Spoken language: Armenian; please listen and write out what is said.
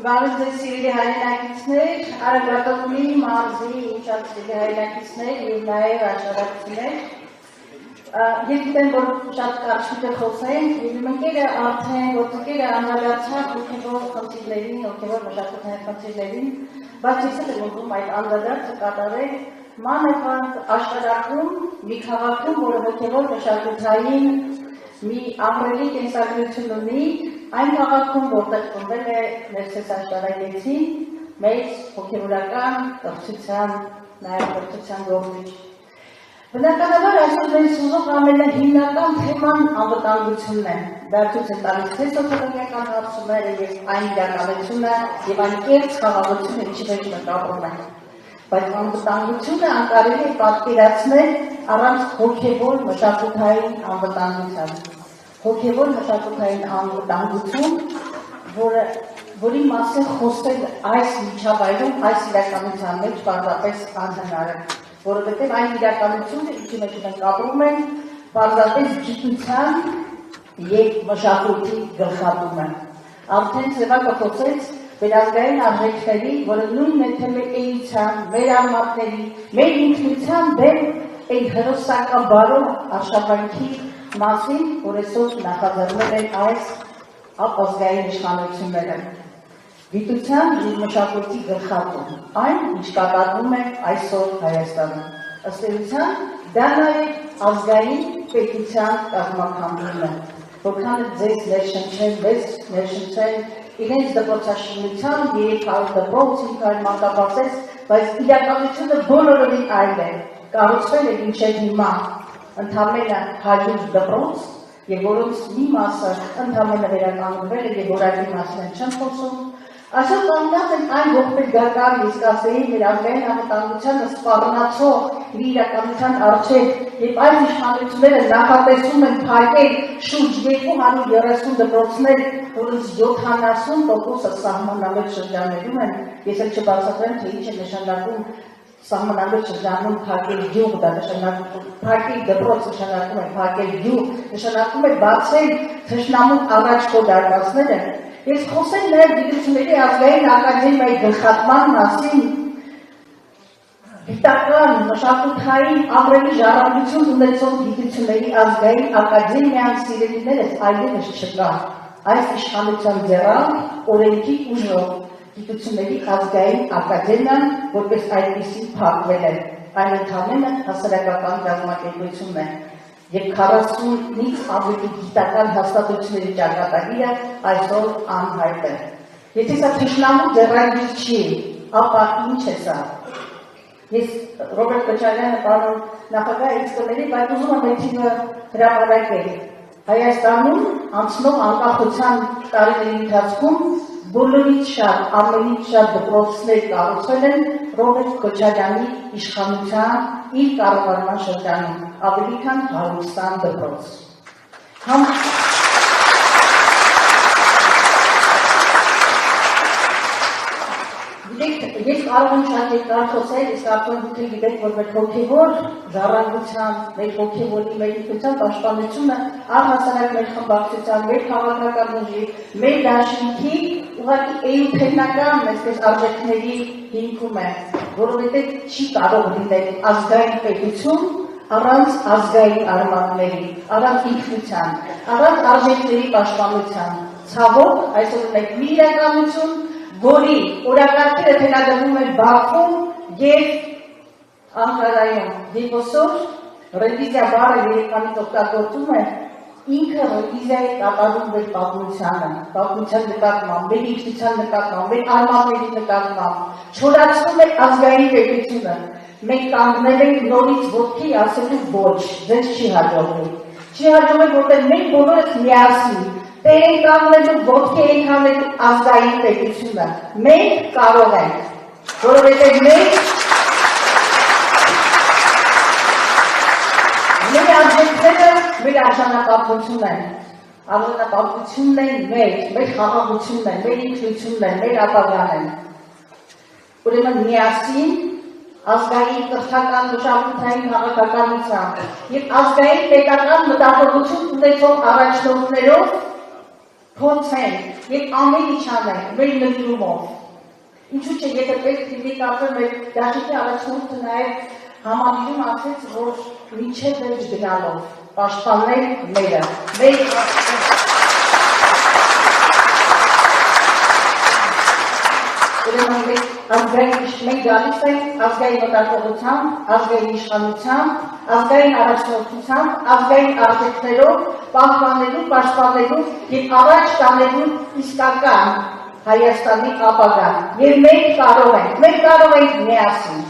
Բարև ձեզ սիրելի հայրենակիցներ, Արագատոնի մարզի շատ սիրելի հայրենակիցներ և նաև աշտարակցիներ։ Ես գիտեմ, որ շատ կարճ միտեղ խոսենք, և իմ ընկերը արդեն, որ ընկերը անդրադարձավ հոգևոր խնդիրներին, հոգևոր մշակութային խնդիրներին, բայց ես էլ եմ ուզում այդ անդրադարձը կատարել մանավանդ աշտարակում, մի քաղաքում, որը հոգևոր մշակութային մի ամրելի կենսագրություն ունի, այն քաղաքում, որտեղ ծնվել է Ներսես Աշտարակեցին, մեծ հոգևորական կրթության, նաև կրթության գործիչ։ Բնականաբար այսօր մեզ ուզող ամենահիմնական թեման անվտանգությունն է։ Դա ցույց է տալիս թե սոցիալական հարցումները եւ այն իրականությունը եւ այն կեղծ խաղաղությունը ինչի մեջ նկատվում է։ Բայց անվտանգությունը անկարելի է պատկերացնել առանց հոգևոր մշակութային անվտանգության։ Հոգևոր մշակութային անվտանգություն, որի մասին խոսել այս միջավայրում, այս իրականության մեջ պարզապես անհնար է, որովհետև այն իրականությունը, ինչի մեջ մենք ապրում ենք, պարզապես գիտության և մշակույթի գլխատում է։ Արդեն Սևակը խոսեց վերազգային արժեքների, որը նույնն է թե մեր էության, մեր արմատների, մեր ինքնության դեմ այն հրոսակաբարո արշավանքի մասին, որ այսօր նախաձեռնել են այս ապազգային իշխանությունները։ Գիտության և մշակույթի գլխատում, այն, ինչ կատարվում է այսօր Հայաստանում։ Ըստ էության, դա նաև ազգային պետության կազմաքանդումն է, որքան ձեզ ներշնչեն, մեզ ներշնչեն իրենց դպրոցաշինության 300 դպրոց, 500 մանկաբարձ, բայց իրականությունը բոլորովին այլ է։ Կառուցվել է մինչև հիմա ընդամենը 100 դպրոց, և որոնց մի մասը ընդամենը վերականգնվել է և որակի մասին չեն խոսում։ Այսօր կանգնած են այն ողբերգական, իսկ ասեի մեր ազգային անվտանգությանը սպառնացող իր իրականության առջև և այս իշխանությունները նախատեսում են փակել շուրջ 230 դպրոցներ, որոնց 70%-ը սահմանամետ շրջաններում են, ես էլ չբացատրեմ, թե ինչ է նշանակում սահմանամետ շրջանում փակել գյուղ, դա նշանակում փակել դպրոց, նշանակում է փակել գյուղ, նշանակում է բացել թշնամու առաջ կոդարկածները։ Ես խոսել նաև գիտությունների ազգային ակադեմիայի գլխատման մասին, գիտական, մշակութային ամրելի ժառանգություն ունեցող գիտությունների ազգային ակադեմիան սիրելիներս այլևս չկա։ Այս իշխանության ձեռամբ օրենքի ուժով գիտությունների ազգային ակադեմիան, որպես այդպիսի փակվել է, այն ընդամենը հասարակական կազմակերպությունն է, և 40-ից ավելի գիտական հաստատությունների ճակատագիրը այսօր անհայտ է։ Եթե սա թշնամու ձեռագիր չի, ապա ինչ է սա։ Ես Ռոբերտ Քոչարյանը պարոն նախագահ ինձ կների, բայց ուզում եմ այդ թիվը հրապարակել։ Հայաստանում անցնող անկախության տարիների ընթացքում բոլորից շատ, ամենից շատ դպրոցներ կառուցվել են Ռոբերտ Քոչարյանի իշխանության իր կառավարման շրջանում, ավելի քան 120 դպրոց։ Ես կարող եմ շատ երկար խոսել, իսկ արդեն դուք գիտեք, որ մեր հոգևոր ժառանգության, մեր հոգևորի, մեր ինքնության պաշտպանությունը առհասարակ մեր խմբակցության, մեր քաղաքական ուժի, մեր դաշինքի ուղղակի էութենական, այսպես արժեքների հիմքում է, որովհետև չի կարող լինել ազգային պետություն առանց ազգային արմատների, առանց ինքնության, առանց արժեքների պաշտպանության։ Ցավոք, այսօր ունենք մի իրականություն, որի օրակարգերը թելադրվում են Բաքվում և Անկարայում, և ոսոր ռևիզիա բառը երեքանից օգտագործում է, ինքը ռևիզիա է կատարում մեր պատմության նկատմամբ, մեր ինքնության նկատմամբ, մեր արմատների նկատմամբ, չորացնում է ազգային պետությունը։ Մենք կանգնել ենք նորից ոտքի ասելու ոչ, ձեզ չի հաջողվի։ Չի հաջողվի, որտեղ մենք բոլորս միասին տեր ենք կանգնելու, ոտքի ենք հանելու ազգային պետությունը։ Մենք կարող ենք, որովհետև մեր արժեքները մեր արժանապատվությունն են, արժանապատվությունն են մեր խաղաղությունն են, մեր ինքնությունն են, մեր ապագան են։ Ուրեմն միասին ազգային կրթական մշակութային քաղաքականությամբ և ազգային պետական մտածողություն ունեցող առաջնորդներով փորձենք եւ ամեն ինչ անենք մեր նվիրումով։ Ինչու՞ չէ, եթե պետք լինի կարծեմ մեր դաշինքի առաջնորդը նաեւ համալիրում ասեց, որ մինչև վերջ գնալով պաշտպանել մերը։ Մենք գալիս ենք ազգային մտածողությամբ, ազգային իշխանությամբ, ազգային առաջնորդությամբ, ազգային արժեքներով պահպանելու, պաշտպանելու եւ առաջ տանելու իսկական Հայաստանի ապագան։ Եվ մենք կարող ենք միասին